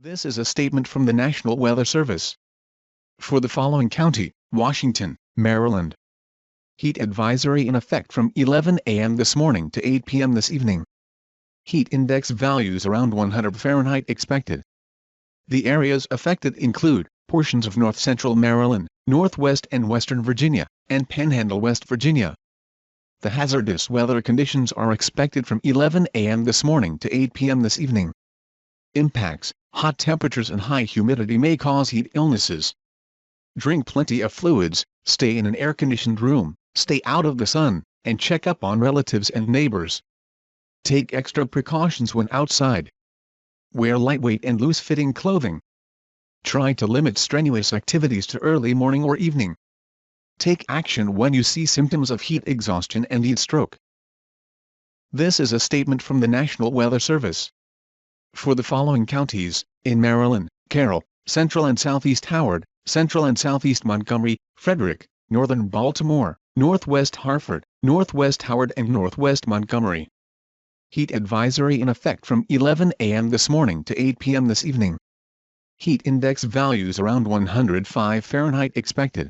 This is a statement from the National Weather Service. For the following county, Washington, Maryland. Heat advisory in effect from 11 a.m. this morning to 8 p.m. this evening. Heat index values around 100 Fahrenheit expected. The areas affected include portions of north-central Maryland, northwest and western Virginia, and Panhandle, West Virginia. The hazardous weather conditions are expected from 11 a.m. this morning to 8 p.m. this evening. Impacts: hot temperatures and high humidity may cause heat illnesses. Drink plenty of fluids, stay in an air-conditioned room, stay out of the sun, and check up on relatives and neighbors. Take extra precautions when outside. Wear lightweight and loose-fitting clothing. Try to limit strenuous activities to early morning or evening. Take action when you see symptoms of heat exhaustion and heat stroke. This is a statement from the National Weather Service. For the following counties, in Maryland, Carroll, Central and Southeast Howard, Central and Southeast Montgomery, Frederick, Northern Baltimore, Northwest Hartford, Northwest Howard and Northwest Montgomery. Heat advisory in effect from 11 a.m. this morning to 8 p.m. this evening. Heat index values around 105 Fahrenheit expected.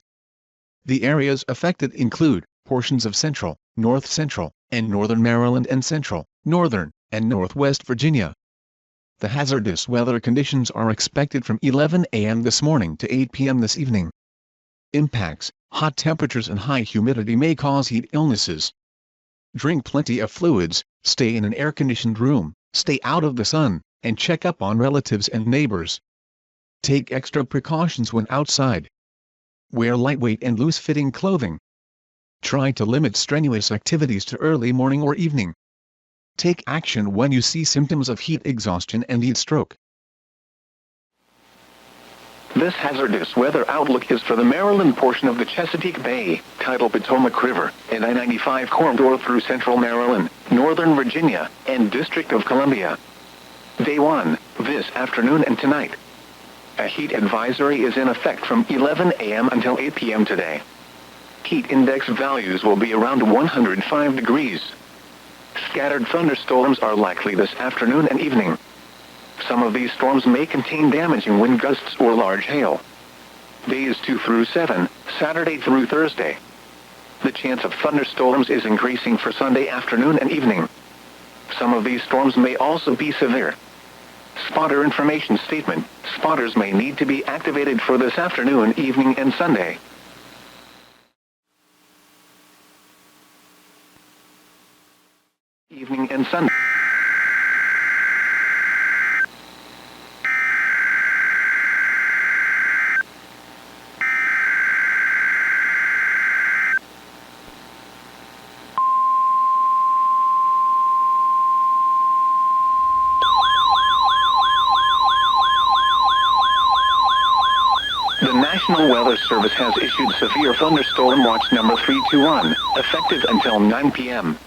The areas affected include portions of central, north-central, and northern Maryland and central, northern, and northwest Virginia. The hazardous weather conditions are expected from 11 a.m. this morning to 8 p.m. this evening. Impacts: hot temperatures and high humidity may cause heat illnesses. Drink plenty of fluids, stay in an air-conditioned room, stay out of the sun, and check up on relatives and neighbors. Take extra precautions when outside. Wear lightweight and loose-fitting clothing. Try to limit strenuous activities to early morning or evening. Take action when you see symptoms of heat exhaustion and heat stroke. This hazardous weather outlook is for the Maryland portion of the Chesapeake Bay, tidal Potomac River, and I-95 corridor through central Maryland, northern Virginia, and District of Columbia. Day 1, this afternoon and tonight. A heat advisory is in effect from 11 a.m. until 8 p.m. today. Heat index values will be around 105 degrees. Scattered thunderstorms are likely this afternoon and evening. Some of these storms may contain damaging wind gusts or large hail. Days 2 through 7, Saturday through Thursday. The chance of thunderstorms is increasing for Sunday afternoon and evening. Some of these storms may also be severe. Spotter information statement: spotters may need to be activated for this afternoon, evening, and Sunday. Evening and Sunday. The National Weather Service has issued Severe Thunderstorm Watch number 321, effective until 9 p.m.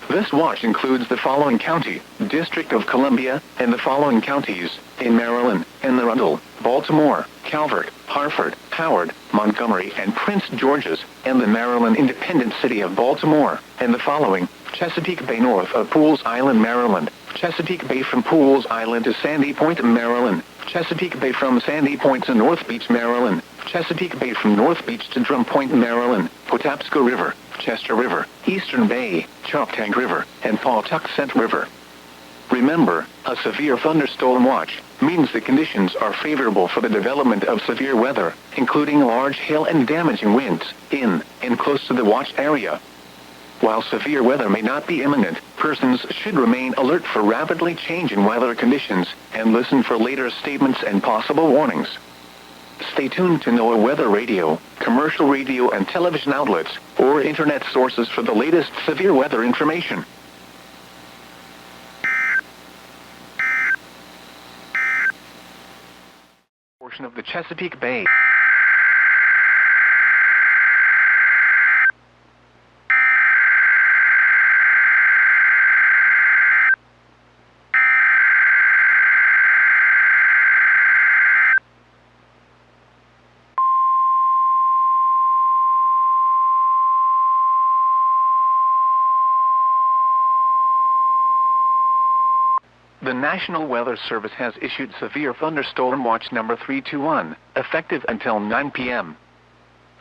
This watch includes the following county, District of Columbia, and the following counties, in Maryland, Anne Arundel, Baltimore, Calvert, Hartford, Howard, Montgomery, and Prince George's, and the Maryland Independent City of Baltimore, and the following, Chesapeake Bay north of Pools Island, Maryland, Chesapeake Bay from Pools Island to Sandy Point, Maryland, Chesapeake Bay from Sandy Point to North Beach, Maryland, Chesapeake Bay from North Beach to Drum Point, Maryland, Patapsco River, Chester River, Eastern Bay, Choptank River, and Pawtuxet River. Remember, a severe thunderstorm watch means the conditions are favorable for the development of severe weather, including large hail and damaging winds, in and close to the watch area. While severe weather may not be imminent, persons should remain alert for rapidly changing weather conditions and listen for later statements and possible warnings. Stay tuned to NOAA Weather Radio, commercial radio and television outlets, or internet sources for the latest severe weather information. Portion of the Chesapeake Bay. The National Weather Service has issued Severe Thunderstorm Watch number 321, effective until 9 p.m.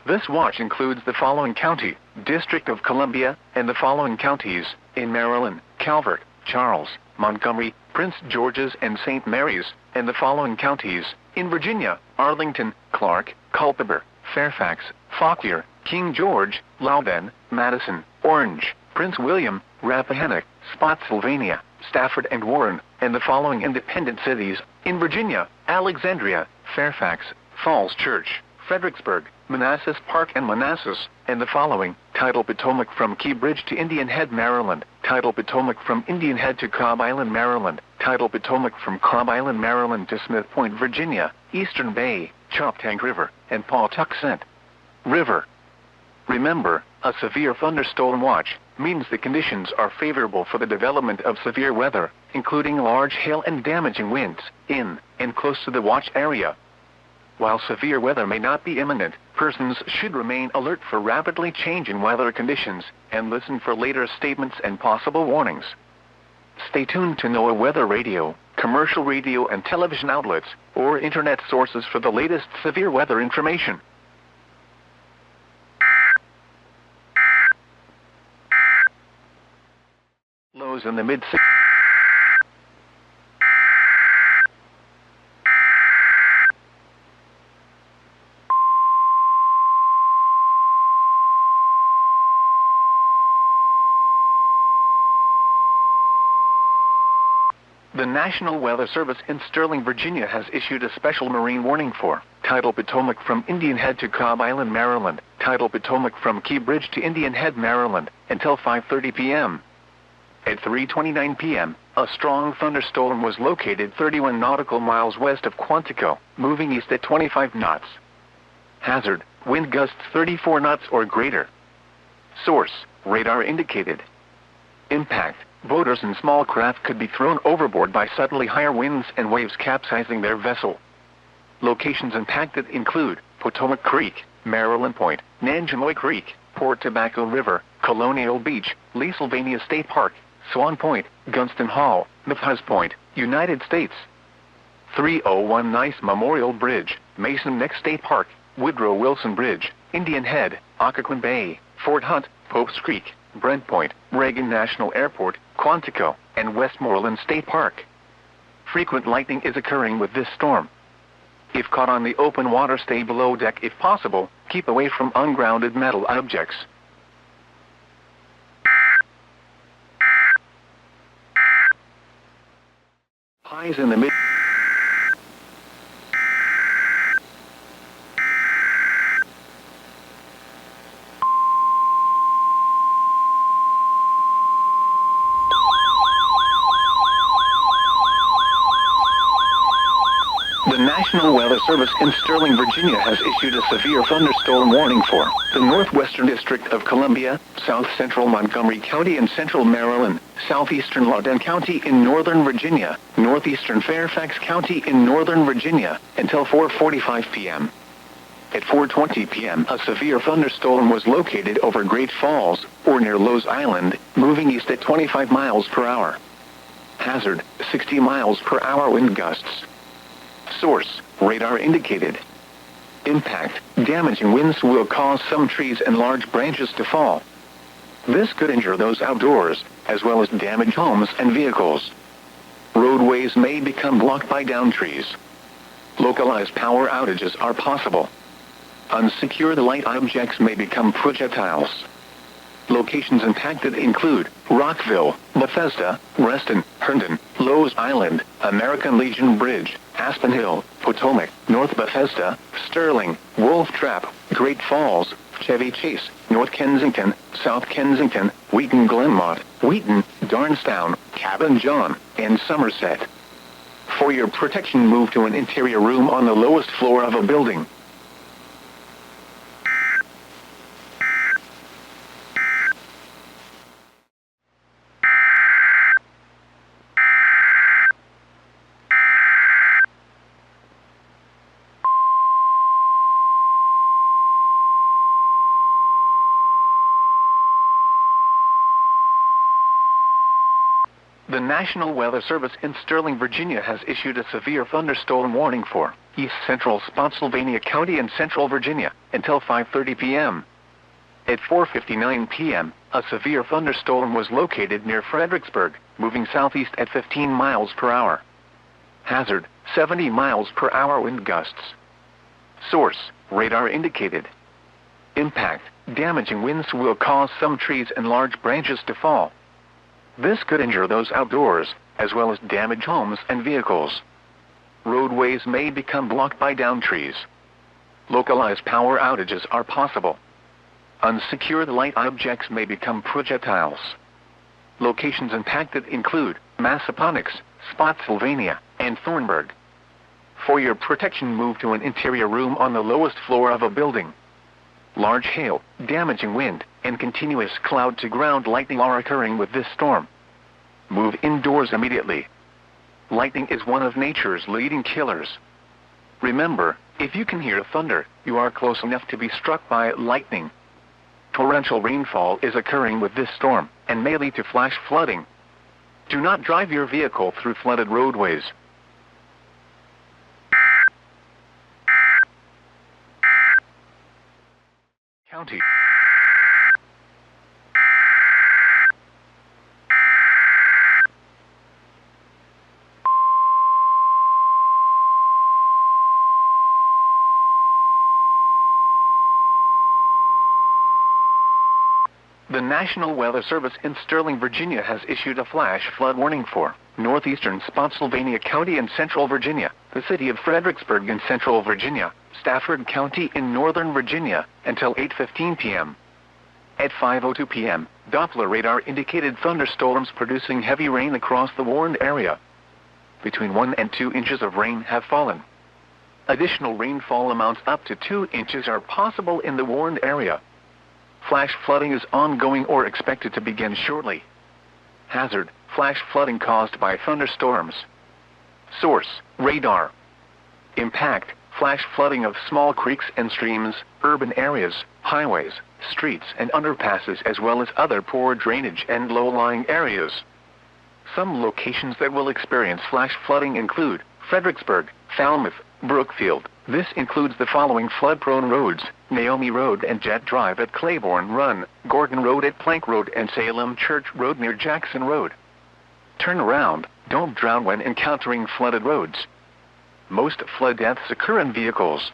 This watch includes the following county, District of Columbia, and the following counties, in Maryland, Calvert, Charles, Montgomery, Prince George's and St. Mary's, and the following counties, in Virginia, Arlington, Clark, Culpeper, Fairfax, Fauquier, King George, Loudoun, Madison, Orange, Prince William, Rappahannock, Spotsylvania, Stafford and Warren, and the following independent cities, in Virginia, Alexandria, Fairfax, Falls Church, Fredericksburg, Manassas Park and Manassas, and the following, Tidal Potomac from Key Bridge to Indian Head, Maryland, Tidal Potomac from Indian Head to Cobb Island, Maryland, Tidal Potomac from Cobb Island, Maryland to Smith Point, Virginia, Eastern Bay, Choptank River, and Pawtuxet River. Remember, a severe thunderstorm watch means the conditions are favorable for the development of severe weather, including large hail and damaging winds, in and close to the watch area. While severe weather may not be imminent, persons should remain alert for rapidly changing weather conditions and listen for later statements and possible warnings. Stay tuned to NOAA Weather Radio, commercial radio and television outlets, or internet sources for the latest severe weather information. Lows in the mid. The National Weather Service in Sterling, Virginia has issued a special marine warning for Tidal Potomac from Indian Head to Cobb Island, Maryland, Tidal Potomac from Key Bridge to Indian Head, Maryland, until 5:30 p.m. At 3:29 p.m., a strong thunderstorm was located 31 nautical miles west of Quantico, moving east at 25 knots. Hazard, wind gusts 34 knots or greater. Source, radar indicated. Impact, boaters and small craft could be thrown overboard by suddenly higher winds and waves capsizing their vessel. Locations impacted include Potomac Creek, Maryland Point, Nanjemoy Creek, Port Tobacco River, Colonial Beach, Lee Sylvania State Park, Swan Point, Gunston Hall, Mathis Point, United States. 301 Nice Memorial Bridge, Mason Neck State Park, Woodrow Wilson Bridge, Indian Head, Occoquan Bay, Fort Hunt, Pope's Creek, Brent Point, Reagan National Airport, Quantico, and Westmoreland State Park. Frequent lightning is occurring with this storm. If caught on the open water, stay below deck if possible. Keep away from ungrounded metal objects. Highs in the mid. The National Weather Service in Sterling, Virginia has issued a severe thunderstorm warning for the Northwestern District of Columbia, South Central Montgomery County in Central Maryland, Southeastern Loudoun County in Northern Virginia, Northeastern Fairfax County in Northern Virginia, until 4:45 p.m. At 4:20 p.m., a severe thunderstorm was located over Great Falls, or near Lowe's Island, moving east at 25 miles per hour. Hazard, 60 miles per hour wind gusts. Source, radar indicated. Impact, damaging winds will cause some trees and large branches to fall. This could injure those outdoors, as well as damage homes and vehicles. Roadways may become blocked by downed trees. Localized power outages are possible. Unsecured light objects may become projectiles. Locations impacted include Rockville, Bethesda, Reston, Herndon, Lowe's Island, American Legion Bridge, Aspen Hill, Potomac, North Bethesda, Sterling, Wolf Trap, Great Falls, Chevy Chase, North Kensington, South Kensington, Wheaton Glenmont, Wheaton, Darnestown, Cabin John, and Somerset. For your protection, move to an interior room on the lowest floor of a building. The National Weather Service in Sterling, Virginia has issued a severe thunderstorm warning for East Central Spotsylvania County and Central Virginia until 5:30 p.m. At 4:59 p.m., a severe thunderstorm was located near Fredericksburg, moving southeast at 15 miles per hour. Hazard, 70 miles per hour wind gusts. Source, radar indicated. Impact, damaging winds will cause some trees and large branches to fall. This could injure those outdoors, as well as damage homes and vehicles. Roadways may become blocked by downed trees. Localized power outages are possible. Unsecured light objects may become projectiles. Locations impacted include Massaponax, Spotsylvania, and Thornburg. For your protection, move to an interior room on the lowest floor of a building. Large hail, damaging wind, and continuous cloud-to-ground lightning are occurring with this storm. Move indoors immediately. Lightning is one of nature's leading killers. Remember, if you can hear thunder, you are close enough to be struck by lightning. Torrential rainfall is occurring with this storm, and may lead to flash flooding. Do not drive your vehicle through flooded roadways. County. The National Weather Service in Sterling, Virginia has issued a flash flood warning for northeastern Spotsylvania County and Central Virginia, the city of Fredericksburg in Central Virginia, Stafford County in Northern Virginia, until 8:15 p.m. At 5:02 p.m., Doppler radar indicated thunderstorms producing heavy rain across the warned area. Between 1 and 2 inches of rain have fallen. Additional rainfall amounts up to 2 inches are possible in the warned area. Flash flooding is ongoing or expected to begin shortly. Hazard, flash flooding caused by thunderstorms. Source, radar. Impact, flash flooding of small creeks and streams, urban areas, highways, streets and underpasses, as well as other poor drainage and low-lying areas. Some locations that will experience flash flooding include Fredericksburg, Falmouth, Brookfield. This includes the following flood-prone roads: Naomi Road and Jet Drive at Claiborne Run, Gordon Road at Plank Road, and Salem Church Road near Jackson Road. Turn around, don't drown when encountering flooded roads. Most flood deaths occur in vehicles.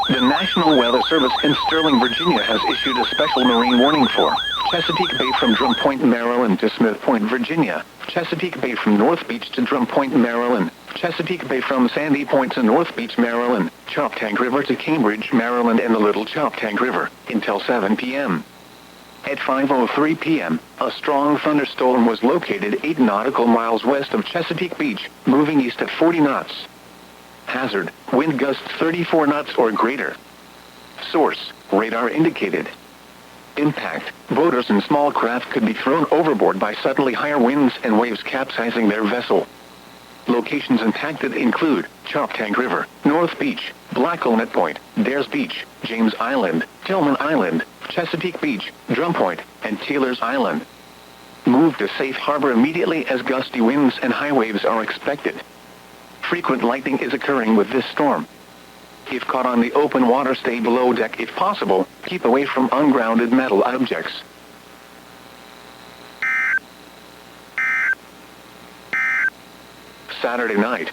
The National Weather Service in Sterling, Virginia has issued a special marine warning for Chesapeake Bay from Drum Point, Maryland to Smith Point, Virginia, Chesapeake Bay from North Beach to Drum Point, Maryland, Chesapeake Bay from Sandy Point to North Beach, Maryland, Choptank River to Cambridge, Maryland, and the Little Choptank River, until 7 p.m. At 5:03 p.m., a strong thunderstorm was located 8 nautical miles west of Chesapeake Beach, moving east at 40 knots. Hazard, wind gusts 34 knots or greater. Source, radar indicated. Impact, boaters and small craft could be thrown overboard by suddenly higher winds and waves capsizing their vessel. Locations impacted include Choptank River, North Beach, Blacklenet Point, Dares Beach, James Island, Tillman Island, Chesapeake Beach, Drum Point, and Taylor's Island. Move to safe harbor immediately as gusty winds and high waves are expected. Frequent lightning is occurring with this storm. If caught on the open water, stay below deck if possible. Keep away from ungrounded metal objects. Saturday night.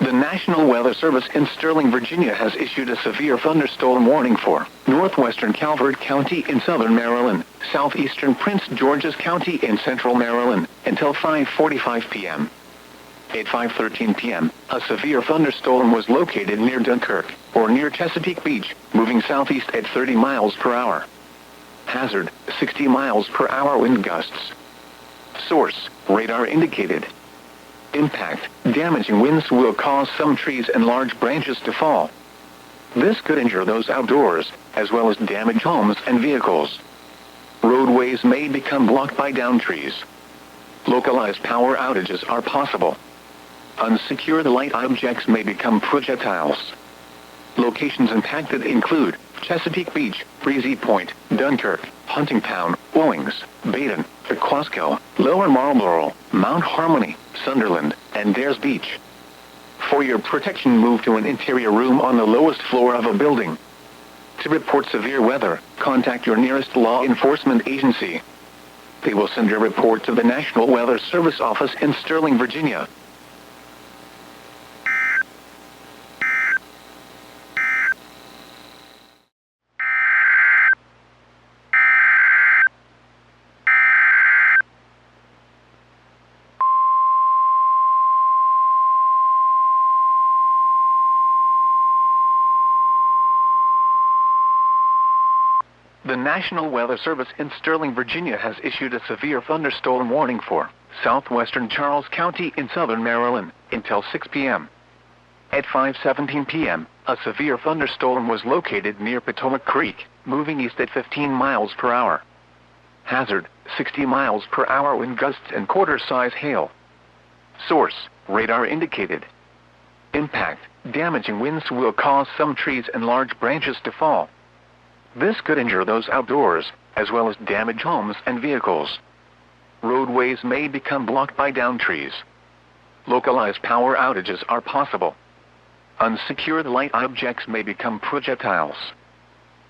The National Weather Service in Sterling, Virginia has issued a severe thunderstorm warning for northwestern Calvert County in southern Maryland, southeastern Prince George's County in central Maryland, until 5:45 p.m. At 5:13 p.m., a severe thunderstorm was located near Dunkirk, or near Chesapeake Beach, moving southeast at 30 miles per hour. Hazard, 60 miles per hour wind gusts. Source, radar indicated. Impact, damaging winds will cause some trees and large branches to fall. This could injure those outdoors, as well as damage homes and vehicles. Roadways may become blocked by downed trees. Localized power outages are possible. Unsecured light objects may become projectiles. Locations impacted include Chesapeake Beach, Breezy Point, Dunkirk, Huntingtown, Owings, Baden, Aquasco, Lower Marlborough, Mount Harmony, Sunderland, and Dares Beach. For your protection, move to an interior room on the lowest floor of a building. To report severe weather, contact your nearest law enforcement agency. They will send your report to the National Weather Service office in Sterling, Virginia. The National Weather Service in Sterling, Virginia has issued a severe thunderstorm warning for southwestern Charles County in southern Maryland until 6 p.m. At 5:17 p.m., a severe thunderstorm was located near Potomac Creek, moving east at 15 miles per hour. Hazard, 60 miles per hour wind gusts and quarter-size hail. Source, radar indicated. Impact, damaging winds will cause some trees and large branches to fall. This could injure those outdoors, as well as damage homes and vehicles. Roadways may become blocked by downed trees. Localized power outages are possible. Unsecured light objects may become projectiles.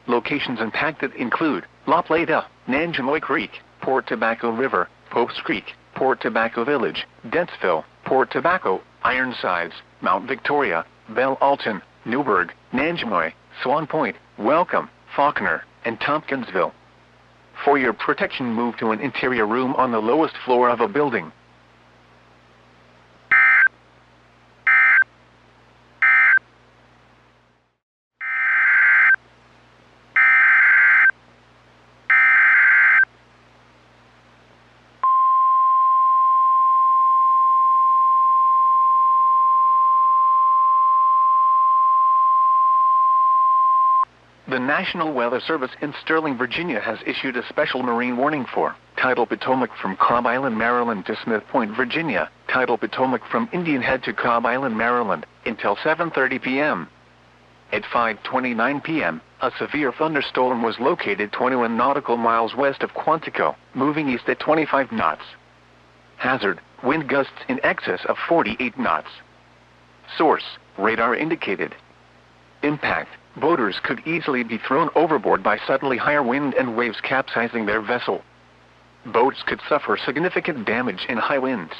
Locations impacted include La Plata, Nanjemoy Creek, Port Tobacco River, Popes Creek, Port Tobacco Village, Dentsville, Port Tobacco, Ironsides, Mount Victoria, Belle Alton, Newburgh, Nanjemoy, Swan Point, Welcome, Faulkner, and Tompkinsville. For your protection, move to an interior room on the lowest floor of a building. The National Weather Service in Sterling, Virginia has issued a special marine warning for tidal Potomac from Cobb Island, Maryland to Smith Point, Virginia, tidal Potomac from Indian Head to Cobb Island, Maryland, until 7:30 p.m. At 5:29 p.m., a severe thunderstorm was located 21 nautical miles west of Quantico, moving east at 25 knots. Hazard, wind gusts in excess of 48 knots. Source, radar indicated. Impact, boaters could easily be thrown overboard by suddenly higher wind and waves capsizing their vessel. Boats could suffer significant damage in high winds.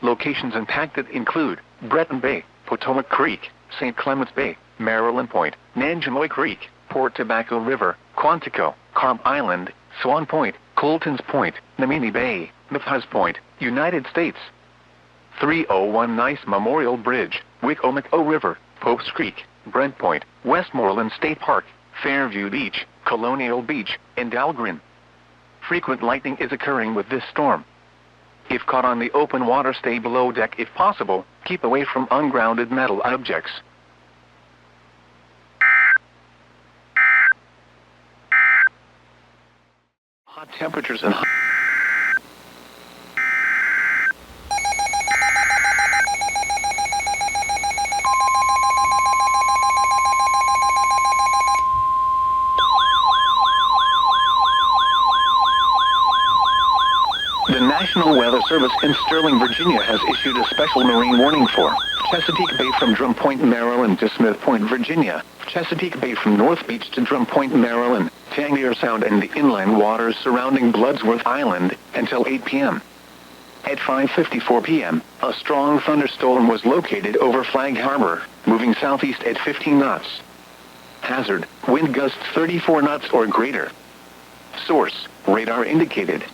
Locations impacted include Breton Bay, Potomac Creek, St. Clements Bay, Maryland Point, Nanjemoy Creek, Port Tobacco River, Quantico, Cobb Island, Swan Point, Colton's Point, Namini Bay, Mathis Point, United States. 301 Nice Memorial Bridge, Wicomico River, Popes Creek, Brent Point, Westmoreland State Park, Fairview Beach, Colonial Beach, and Dahlgren. Frequent lightning is occurring with this storm. If caught on the open water, stay below deck if possible. Keep away from ungrounded metal objects. Hot temperatures and The National Weather Service in Sterling, Virginia has issued a special marine warning for Chesapeake Bay from Drum Point, Maryland to Smith Point, Virginia, Chesapeake Bay from North Beach to Drum Point, Maryland, Tangier Sound and the inland waters surrounding Bloodsworth Island, until 8 p.m. At 5:54 p.m., a strong thunderstorm was located over Flag Harbor, moving southeast at 15 knots. Hazard, wind gusts 34 knots or greater. Source, radar indicated.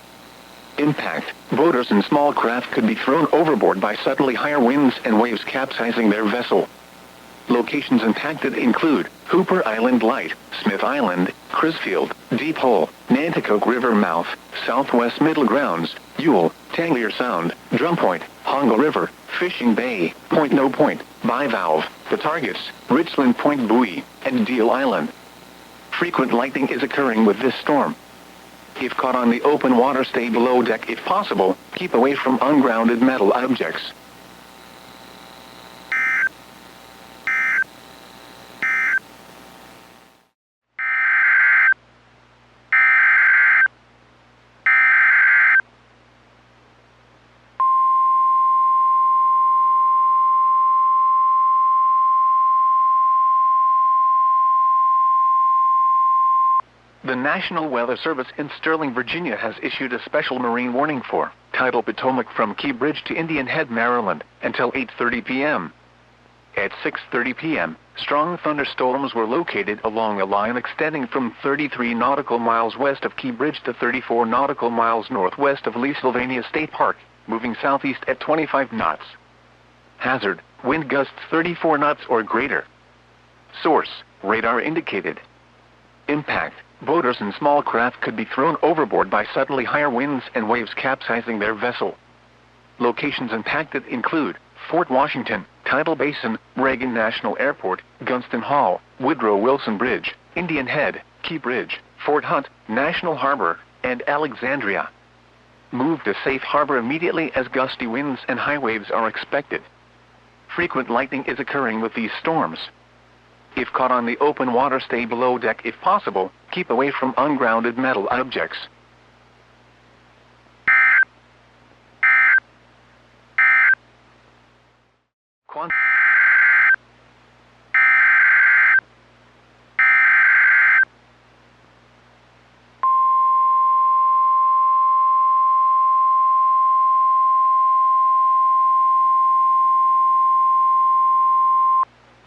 Impact. Boaters and small craft could be thrown overboard by suddenly higher winds and waves capsizing their vessel. Locations impacted include Hooper Island Light, Smith Island, Crisfield, Deep Hole, Nanticoke River Mouth, Southwest Middle Grounds, Ewell, Tanglier Sound, Drum Point, Hongo River, Fishing Bay, Point No Point, Bivalve, The Targets, Richland Point Buoy, and Deal Island. Frequent lightning is occurring with this storm. If caught on the open water, stay below deck if possible. Keep away from ungrounded metal objects. The National Weather Service in Sterling, Virginia has issued a special marine warning for tidal Potomac from Key Bridge to Indian Head, Maryland, until 8:30 p.m. At 6:30 p.m., strong thunderstorms were located along a line extending from 33 nautical miles west of Key Bridge to 34 nautical miles northwest of Lee Sylvania State Park, moving southeast at 25 knots. Hazard, wind gusts 34 knots or greater. Source, radar indicated. Impact, boaters and small craft could be thrown overboard by suddenly higher winds and waves capsizing their vessel. Locations impacted include Fort Washington, Tidal Basin, Reagan National Airport, Gunston Hall, Woodrow Wilson Bridge, Indian Head, Key Bridge, Fort Hunt, National Harbor, and Alexandria. Move to safe harbor immediately as gusty winds and high waves are expected. Frequent lightning is occurring with these storms. If caught on the open water, stay below deck if possible. Keep away from ungrounded metal objects.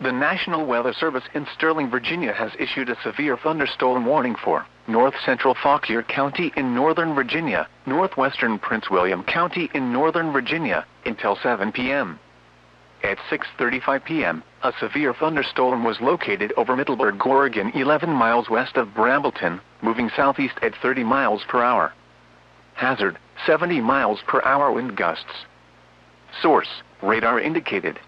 The National Weather Service in Sterling, Virginia has issued a severe thunderstorm warning for north central Fauquier County in northern Virginia, northwestern Prince William County in northern Virginia, until 7 p.m. At 6:35 p.m., a severe thunderstorm was located over Middleburg, Oregon, 11 miles west of Brambleton, moving southeast at 30 miles per hour. Hazard, 70 miles per hour wind gusts. Source, radar indicated.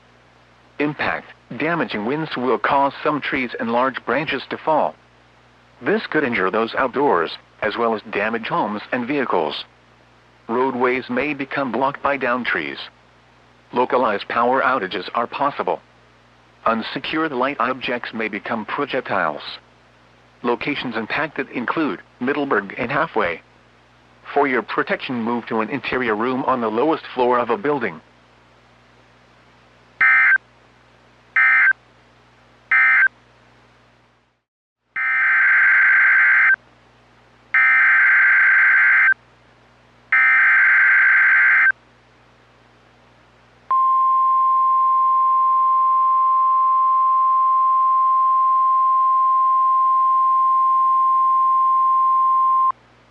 Impact, damaging winds will cause some trees and large branches to fall. This could injure those outdoors, as well as damage homes and vehicles. Roadways may become blocked by downed trees. Localized power outages are possible. Unsecured light objects may become projectiles. Locations impacted include Middleburg and Halfway. For your protection, move to an interior room on the lowest floor of a building.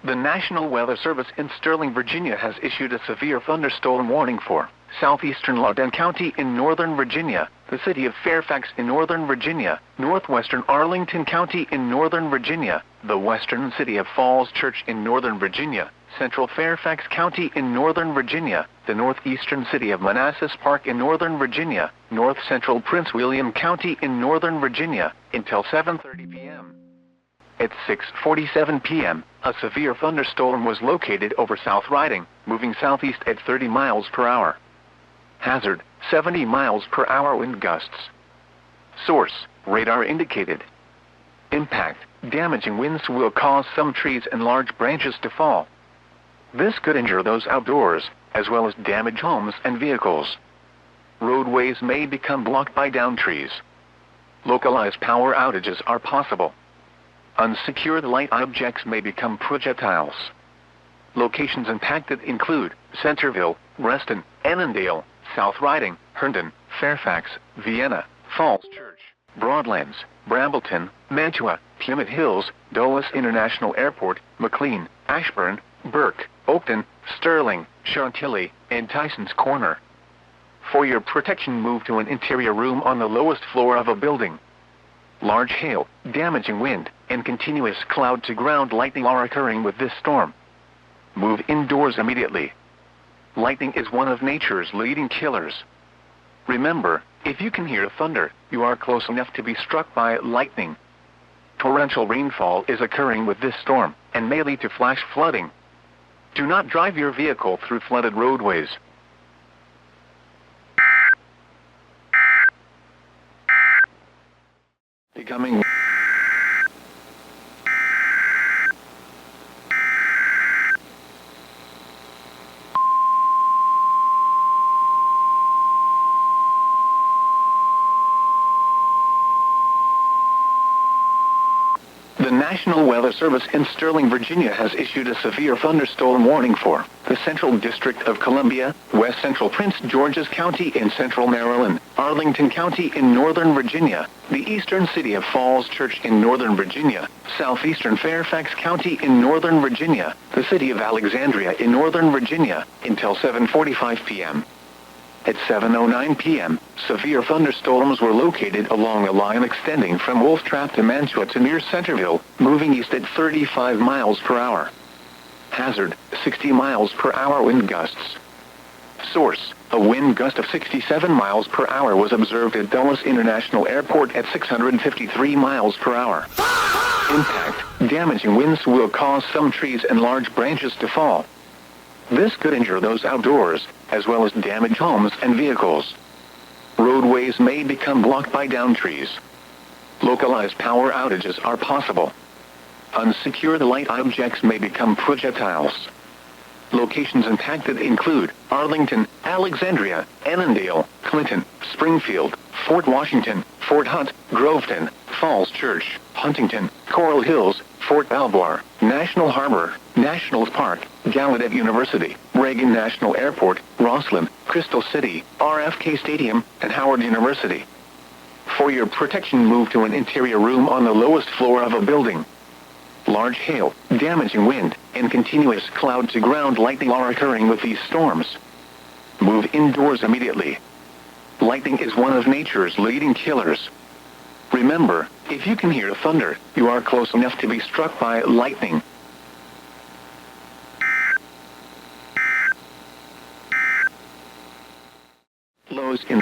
The National Weather Service in Sterling, Virginia has issued a severe thunderstorm warning for southeastern Loudoun County in northern Virginia, the city of Fairfax in northern Virginia, northwestern Arlington County in northern Virginia, the western city of Falls Church in northern Virginia, central Fairfax County in northern Virginia, the northeastern city of Manassas Park in northern Virginia, north central Prince William County in northern Virginia, until 7:30 p.m. At 6:47 p.m., a severe thunderstorm was located over South Riding, moving southeast at 30 miles per hour. Hazard, 70 miles per hour wind gusts. Source, radar indicated. Impact, damaging winds will cause some trees and large branches to fall. This could injure those outdoors, as well as damage homes and vehicles. Roadways may become blocked by downed trees. Localized power outages are possible. Unsecured light objects may become projectiles. Locations impacted include Centerville, Reston, Annandale, South Riding, Herndon, Fairfax, Vienna, Falls Church, Broadlands, Brambleton, Mantua, Plymouth Hills, Dulles International Airport, McLean, Ashburn, Burke, Oakton, Sterling, Chantilly, and Tyson's Corner. For your protection, move to an interior room on the lowest floor of a building. Large hail, damaging wind, and continuous cloud-to-ground lightning are occurring with this storm. Move indoors immediately. Lightning is one of nature's leading killers. Remember, if you can hear thunder, you are close enough to be struck by lightning. Torrential rainfall is occurring with this storm, and may lead to flash flooding. Do not drive your vehicle through flooded roadways. Becoming The National Weather Service in Sterling, Virginia has issued a severe thunderstorm warning for the Central District of Columbia, West Central Prince George's County in Central Maryland, Arlington County in Northern Virginia, the eastern city of Falls Church in Northern Virginia, southeastern Fairfax County in Northern Virginia, the city of Alexandria in Northern Virginia, until 7:45 p.m. At 7:09 p.m., severe thunderstorms were located along a line extending from Wolf Trap to Mantua to near Centerville, moving east at 35 miles per hour. Hazard, 60 miles per hour wind gusts. Source, a wind gust of 67 miles per hour was observed at Dulles International Airport at 653 miles per hour. Impact, damaging winds will cause some trees and large branches to fall. This could injure those outdoors, as well as damage homes and vehicles. Roadways may become blocked by downed trees. Localized power outages are possible. Unsecured light objects may become projectiles. Locations impacted include Arlington, Alexandria, Annandale, Clinton, Springfield, Fort Washington, Fort Hunt, Groveton, Falls Church, Huntington, Coral Hills, Fort Belvoir, National Harbor, National Park, Gallaudet University, Reagan National Airport, Rosslyn, Crystal City, RFK Stadium, and Howard University. For your protection, move to an interior room on the lowest floor of a building. Large hail, damaging wind, and continuous cloud-to-ground lightning are occurring with these storms. Move indoors immediately. Lightning is one of nature's leading killers. Remember, if you can hear thunder, you are close enough to be struck by lightning. Lows in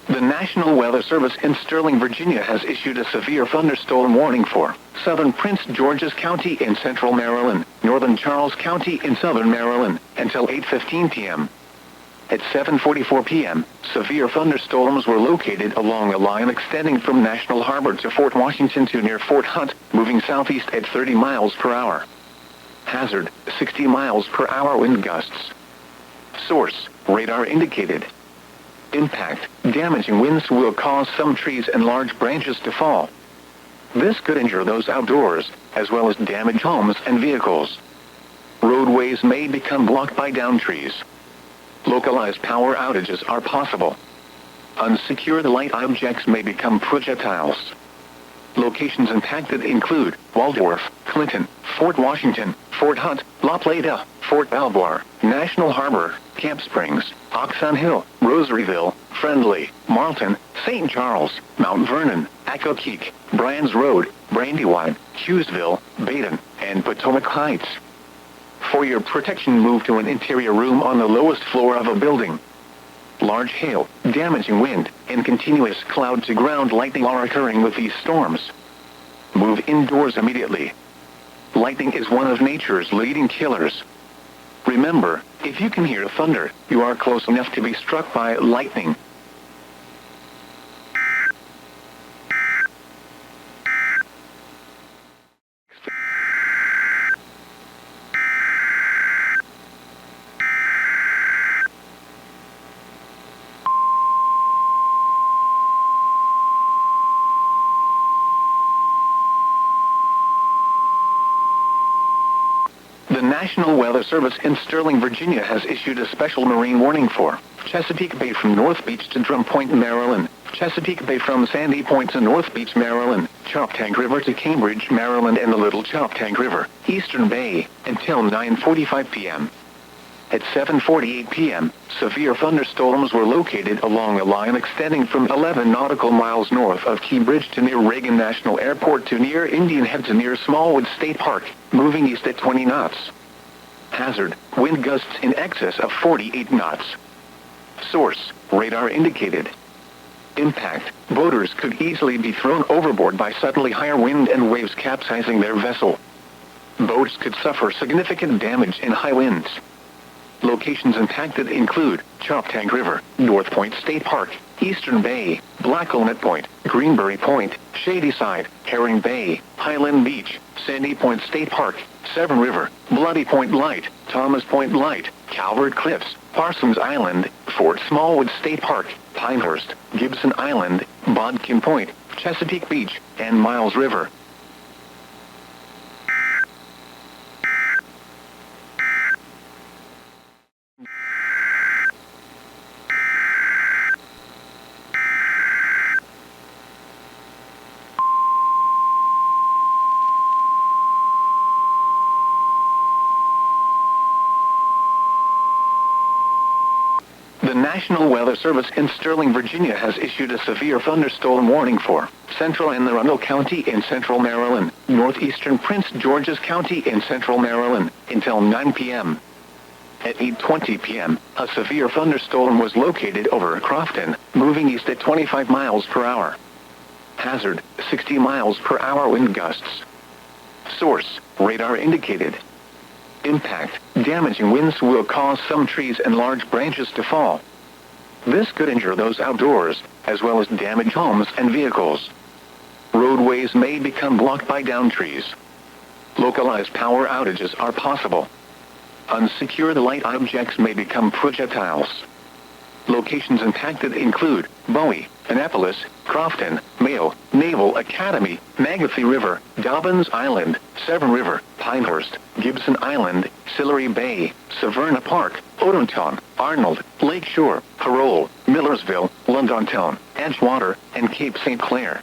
The National Weather Service in Sterling, Virginia has issued a severe thunderstorm warning for southern Prince George's County in central Maryland, northern Charles County in southern Maryland, until 8:15 p.m. At 7:44 p.m., severe thunderstorms were located along a line extending from National Harbor to Fort Washington to near Fort Hunt, moving southeast at 30 miles per hour. Hazard, 60 miles per hour wind gusts. Source, radar indicated. Impact, damaging winds will cause some trees and large branches to fall. This could injure those outdoors, as well as damage homes and vehicles. Roadways may become blocked by downed trees. Localized power outages are possible. Unsecured light objects may become projectiles. Locations impacted include Waldorf, Clinton, Fort Washington, Fort Hunt, La Plata, Fort Belvoir, National Harbor, Camp Springs, Oxon Hill, Rosaryville, Friendly, Marlton, St. Charles, Mount Vernon, Accokeek, Bryan's Road, Brandywine, Hughesville, Baden, and Potomac Heights. For your protection, move to an interior room on the lowest floor of a building. Large hail, damaging wind, and continuous cloud-to-ground lightning are occurring with these storms. Move indoors immediately. Lightning is one of nature's leading killers. Remember, if you can hear thunder, you are close enough to be struck by lightning. The National Weather Service in Sterling, Virginia has issued a special marine warning for Chesapeake Bay from North Beach to Drum Point, Maryland, Chesapeake Bay from Sandy Point to North Beach, Maryland, Choptank River to Cambridge, Maryland, and the Little Choptank River, Eastern Bay, until 9:45 p.m. At 7:48 p.m., severe thunderstorms were located along a line extending from 11 nautical miles north of Key Bridge to near Reagan National Airport to near Indian Head to near Smallwood State Park, moving east at 20 knots. Hazard, wind gusts in excess of 48 knots. Source, radar indicated. Impact, boaters could easily be thrown overboard by suddenly higher wind and waves capsizing their vessel. Boats could suffer significant damage in high winds. Locations impacted include Choptank River, North Point State Park, Eastern Bay, Blacklenet Point, Greenberry Point, Shadyside, Herring Bay, Highland Beach, Sandy Point State Park, Severn River, Bloody Point Light, Thomas Point Light, Calvert Cliffs, Parsons Island, Fort Smallwood State Park, Pinehurst, Gibson Island, Bodkin Point, Chesapeake Beach, and Miles River. The National Weather Service in Sterling, Virginia has issued a severe thunderstorm warning for Central Anne Arundel County in Central Maryland, Northeastern Prince George's County in Central Maryland, until 9 p.m. At 8:20 p.m., a severe thunderstorm was located over Crofton, moving east at 25 miles per hour. Hazard, 60 miles per hour wind gusts. Source, radar indicated. Impact, damaging winds will cause some trees and large branches to fall. This could injure those outdoors, as well as damage homes and vehicles. Roadways may become blocked by downed trees. Localized power outages are possible. Unsecured light objects may become projectiles. Locations impacted include Bowie, Annapolis, Crofton, Mayo, Naval Academy, Magothy River, Dobbins Island, Severn River, Pinehurst, Gibson Island, Sillery Bay, Severna Park, Odenton, Arnold, Lakeshore, Parole, Millersville, Londontown, Edgewater, and Cape St. Clair.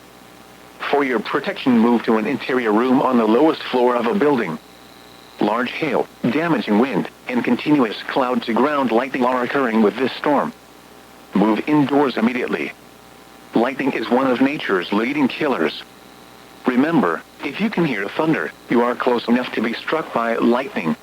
For your protection, move to an interior room on the lowest floor of a building. Large hail, damaging wind, and continuous cloud-to-ground lightning are occurring with this storm. Move indoors immediately. Lightning is one of nature's leading killers. Remember, if you can hear thunder, you are close enough to be struck by lightning.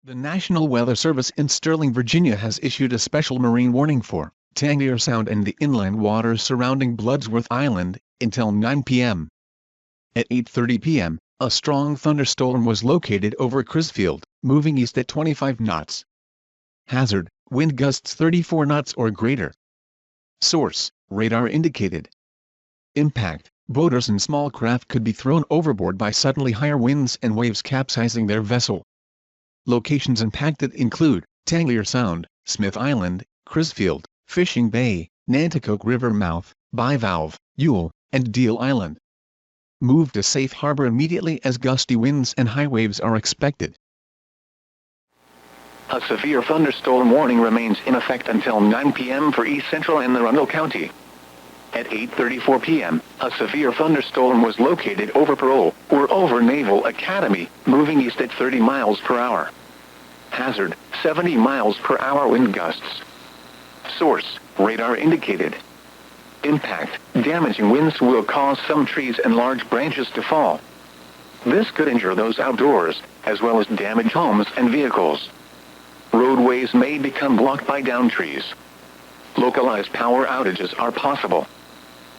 The National Weather Service in Sterling, Virginia has issued a special marine warning for Tangier Sound and the inland waters surrounding Bloodsworth Island, until 9 p.m. At 8:30 p.m., a strong thunderstorm was located over Crisfield, moving east at 25 knots. Hazard, wind gusts 34 knots or greater. Source, radar indicated. Impact, boaters and small craft could be thrown overboard by suddenly higher winds and waves capsizing their vessel. Locations impacted include Tangier Sound, Smith Island, Crisfield, Fishing Bay, Nanticoke River mouth, Bivalve, Ewell, and Deal Island. Move to safe harbor immediately as gusty winds and high waves are expected. A severe thunderstorm warning remains in effect until 9 p.m. for East Central and Arundel County. At 8:34 p.m., a severe thunderstorm was located over Parole, or over Naval Academy, moving east at 30 miles per hour. Hazard, 70 miles per hour wind gusts. Source, radar indicated. Impact, damaging winds will cause some trees and large branches to fall. This could injure those outdoors, as well as damage homes and vehicles. Roadways may become blocked by downed trees. Localized power outages are possible.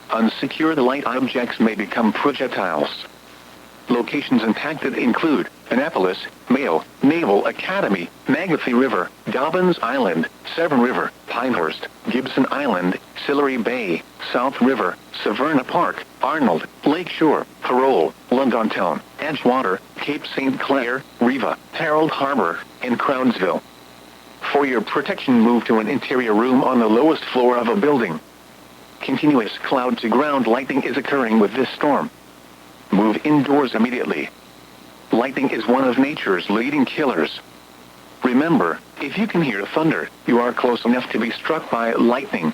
Unsecured light objects may become projectiles. Locations impacted include Annapolis, Mayo, Naval Academy, Magothy River, Dobbins Island, Severn River, Pinehurst, Gibson Island, Sillery Bay, South River, Severna Park, Arnold, Lakeshore, Parole, Londontown, Edgewater, Cape St. Clair, Riva, Harold Harbor, and Crownsville. For your protection, move to an interior room on the lowest floor of a building. Continuous cloud-to-ground lightning is occurring with this storm. Move indoors immediately. Lightning is one of nature's leading killers. Remember, if you can hear thunder, you are close enough to be struck by lightning.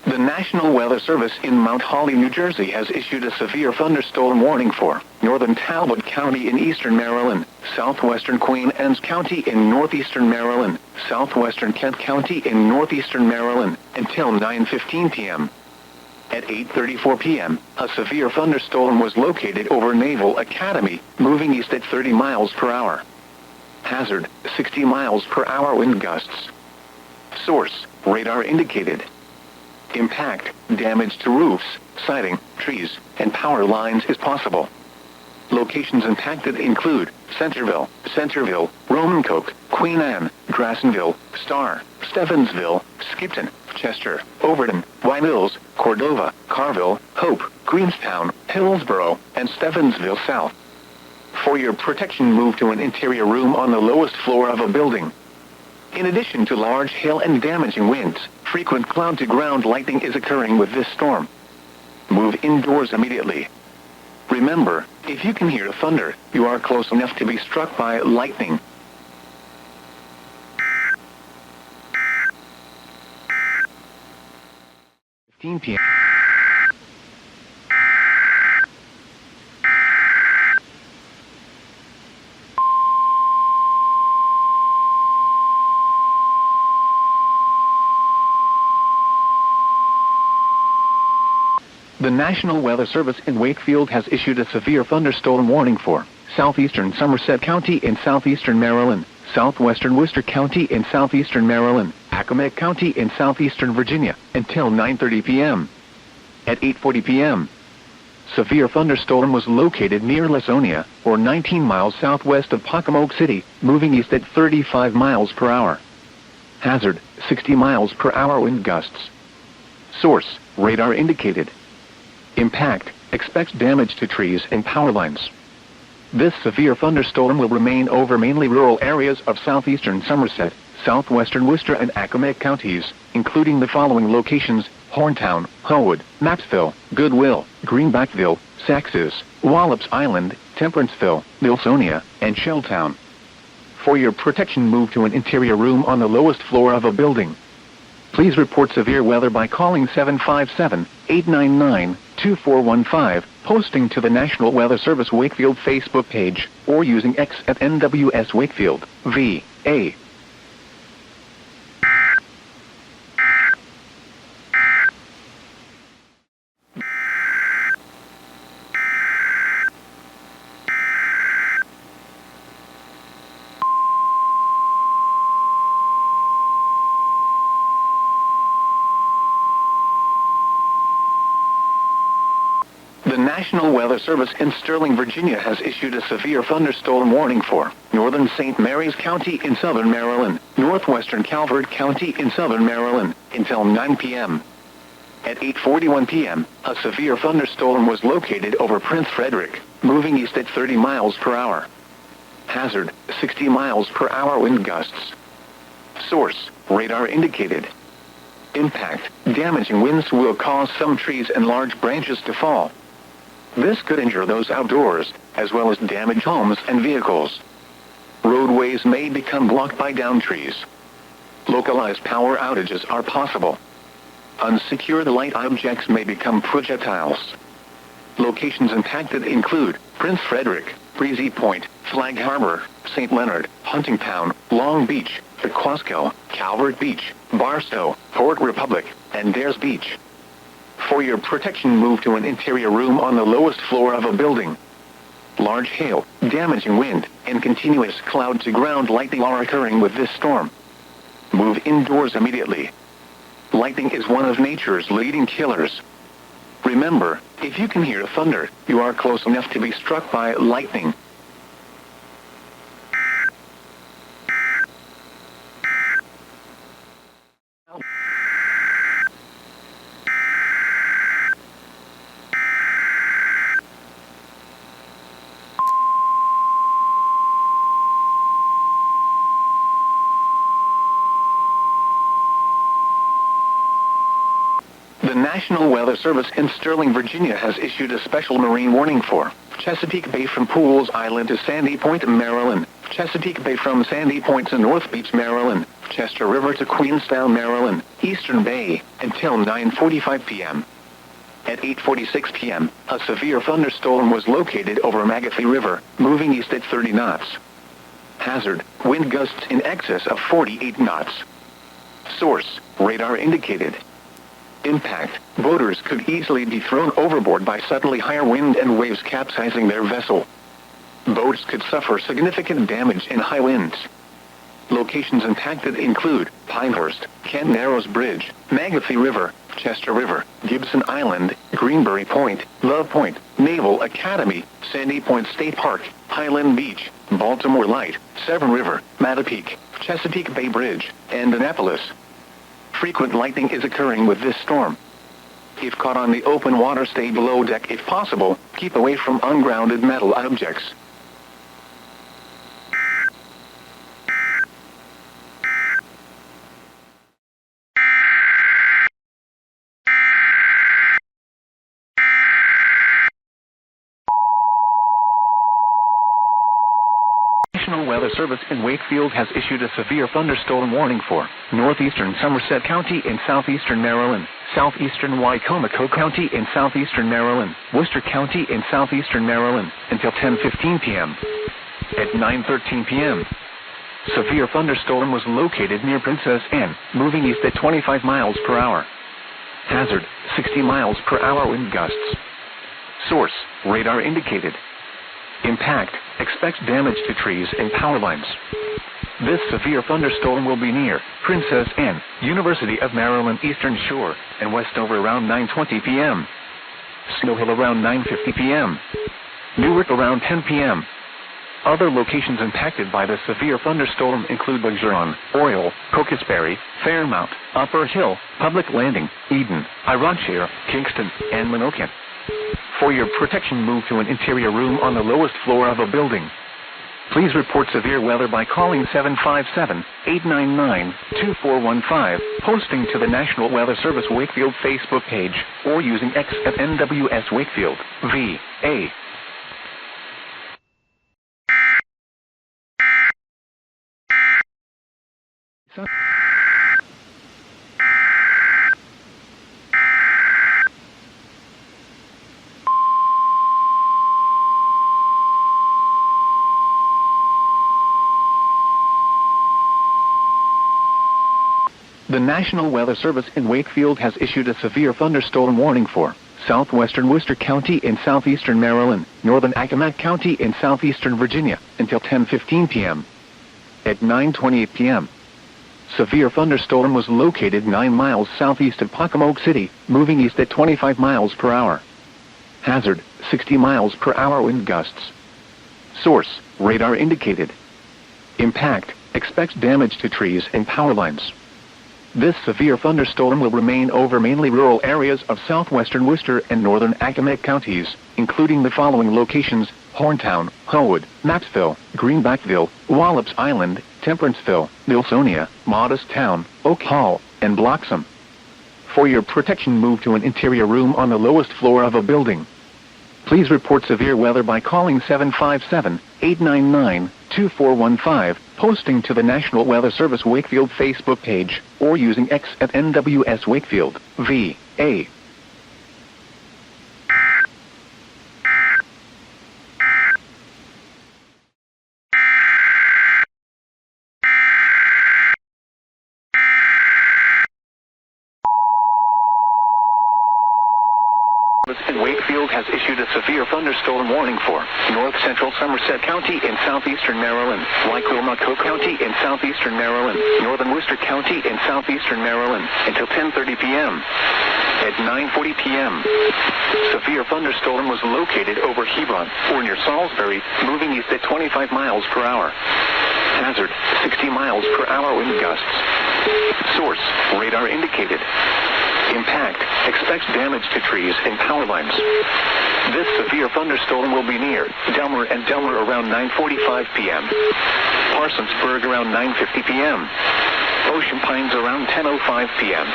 The National Weather Service in Mount Holly, New Jersey has issued a severe thunderstorm warning for northern Talbot County in eastern Maryland, southwestern Queen Anne's County in northeastern Maryland, southwestern Kent County in northeastern Maryland, until 9:15 p.m. At 8:34 p.m., a severe thunderstorm was located over Naval Academy, moving east at 30 miles per hour. Hazard, 60 miles per hour wind gusts. Source, radar indicated. Impact, damage to roofs, siding, trees, and power lines is possible. Locations impacted include Centerville, Romancoke, Queen Anne, Drassonville, Star, Stevensville, Skipton, Chester, Overton, Y Mills, Cordova, Carville, Hope, Greenstown, Hillsborough, and Stevensville South. For your protection, move to an interior room on the lowest floor of a building. In addition to large hail and damaging winds, frequent cloud-to-ground lightning is occurring with this storm. Move indoors immediately. Remember, if you can hear thunder, you are close enough to be struck by lightning. p.m. The National Weather Service in Wakefield has issued a severe thunderstorm warning for southeastern Somerset County in southeastern Maryland, southwestern Worcester County in southeastern Maryland, Accomack County in southeastern Virginia, until 9:30 p.m. At 8:40 p.m., severe thunderstorm was located near Lasonia, or 19 miles southwest of Pocomoke City, moving east at 35 miles per hour. Hazard, 60 miles per hour wind gusts. Source, radar indicated. Impact, expects damage to trees and power lines. This severe thunderstorm will remain over mainly rural areas of southeastern Somerset, southwestern Worcester and Accomack counties, including the following locations: Horntown, Howood, Mapsville, Goodwill, Greenbackville, Saxes, Wallops Island, Temperanceville, Milsonia, and Shelltown. For your protection, move to an interior room on the lowest floor of a building. Please report severe weather by calling 757-899-2415, posting to the National Weather Service Wakefield Facebook page, or using X at NWS Wakefield, VA. The National Weather Service in Sterling, Virginia has issued a severe thunderstorm warning for northern St. Mary's County in southern Maryland, northwestern Calvert County in southern Maryland, until 9 p.m. At 8:41 p.m., a severe thunderstorm was located over Prince Frederick, moving east at 30 miles per hour. Hazard, 60 miles per hour wind gusts. Source, radar indicated. Impact, damaging winds will cause some trees and large branches to fall. This could injure those outdoors, as well as damage homes and vehicles. Roadways may become blocked by downed trees. Localized power outages are possible. Unsecured light objects may become projectiles. Locations impacted include Prince Frederick, Breezy Point, Flag Harbor, St. Leonard, Huntingtown, Long Beach, Pequasco, Calvert Beach, Barstow, Port Republic, and Dares Beach. For your protection, move to an interior room on the lowest floor of a building. Large hail, damaging wind, and continuous cloud-to-ground lightning are occurring with this storm. Move indoors immediately. Lightning is one of nature's leading killers. Remember, if you can hear thunder, you are close enough to be struck by lightning. National Weather Service in Sterling, Virginia has issued a special marine warning for Chesapeake Bay from Pools Island to Sandy Point, Maryland, Chesapeake Bay from Sandy Point to North Beach, Maryland, Chester River to Queenstown, Maryland, Eastern Bay, until 9:45 p.m. At 8:46 p.m., a severe thunderstorm was located over Magothy River, moving east at 30 knots. Hazard, wind gusts in excess of 48 knots. Source, radar indicated. Impact, boaters could easily be thrown overboard by suddenly higher wind and waves capsizing their vessel. Boats could suffer significant damage in high winds. Locations impacted include Pinehurst, Kent Narrows Bridge, Magothy River, Chester River, Gibson Island, Greenberry Point, Love Point, Naval Academy, Sandy Point State Park, Highland Beach, Baltimore Light, Severn River, Mattapique, Chesapeake Bay Bridge, and Annapolis. Frequent lightning is occurring with this storm. If caught on the open water, stay below deck if possible. Keep away from ungrounded metal objects. National Weather Service in Wakefield has issued a severe thunderstorm warning for northeastern Somerset County in southeastern Maryland, southeastern Wicomico County in southeastern Maryland, Worcester County in southeastern Maryland, until 10:15 p.m. At 9:13 p.m., severe thunderstorm was located near Princess Anne, moving east at 25 miles per hour. Hazard, 60 miles per hour wind gusts. Source, radar indicated. Impact, expect damage to trees and power lines. This severe thunderstorm will be near Princess Anne, University of Maryland Eastern Shore, and Westover around 9:20 p.m. Snow Hill around 9:50 p.m. Newark around 10 p.m. Other locations impacted by the severe thunderstorm include Bergeron, Oriole, Cocosberry, Fairmount, Upper Hill, Public Landing, Eden, Ironshire, Kingston, and Minokan. For your protection, move to an interior room on the lowest floor of a building. Please report severe weather by calling 757-899-2415, posting to the National Weather Service Wakefield Facebook page, or using X at NWS Wakefield, VA. The National Weather Service in Wakefield has issued a severe thunderstorm warning for southwestern Worcester County in southeastern Maryland, northern Accomack County in southeastern Virginia, until 10:15 p.m. At 9:28 p.m., severe thunderstorm was located 9 miles southeast of Pocomoke City, moving east at 25 miles per hour. Hazard, 60 miles per hour wind gusts. Source, radar indicated. Impact, expect damage to trees and power lines. This severe thunderstorm will remain over mainly rural areas of southwestern Worcester and northern Accomack counties, including the following locations: Horntown, Howood, Maxville, Greenbackville, Wallops Island, Temperanceville, Nilsonia, Modest Town, Oak Hall, and Bloxham. For your protection, move to an interior room on the lowest floor of a building. Please report severe weather by calling 757-899-2415, posting to the National Weather Service Wakefield Facebook page, or using X at NWS Wakefield, VA. In Wakefield has issued a severe thunderstorm warning for north central Somerset County in southeastern Maryland, Wicomico County in southeastern Maryland, northern Worcester County in southeastern Maryland, until 10:30 p.m. At 9:40 p.m., severe thunderstorm was located over Hebron or near Salisbury, moving east at 25 miles per hour. Hazard, 60 miles per hour wind gusts. Source, radar indicated. Impact, expect damage to trees and power lines. This severe thunderstorm will be near Delmer and Delmer around 9:45 p.m. Parsonsburg around 9:50 p.m. Ocean Pines around 10:05 p.m.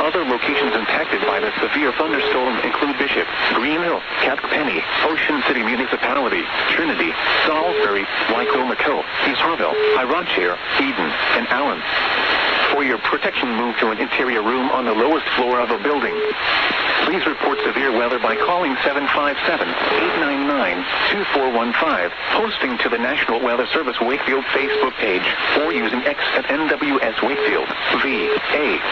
Other locations impacted by the severe thunderstorm include Bishop, Green Hill, Cap Penny, Ocean City Municipality, Trinity, Salisbury, Wycomico, East Harville, Ironshire, Eden, and Allen. For your protection, move to an interior room on the lowest floor of a building. Please report severe weather by calling 757-899-2415, posting to the National Weather Service Wakefield Facebook page, or using X at NWS Wakefield, VA.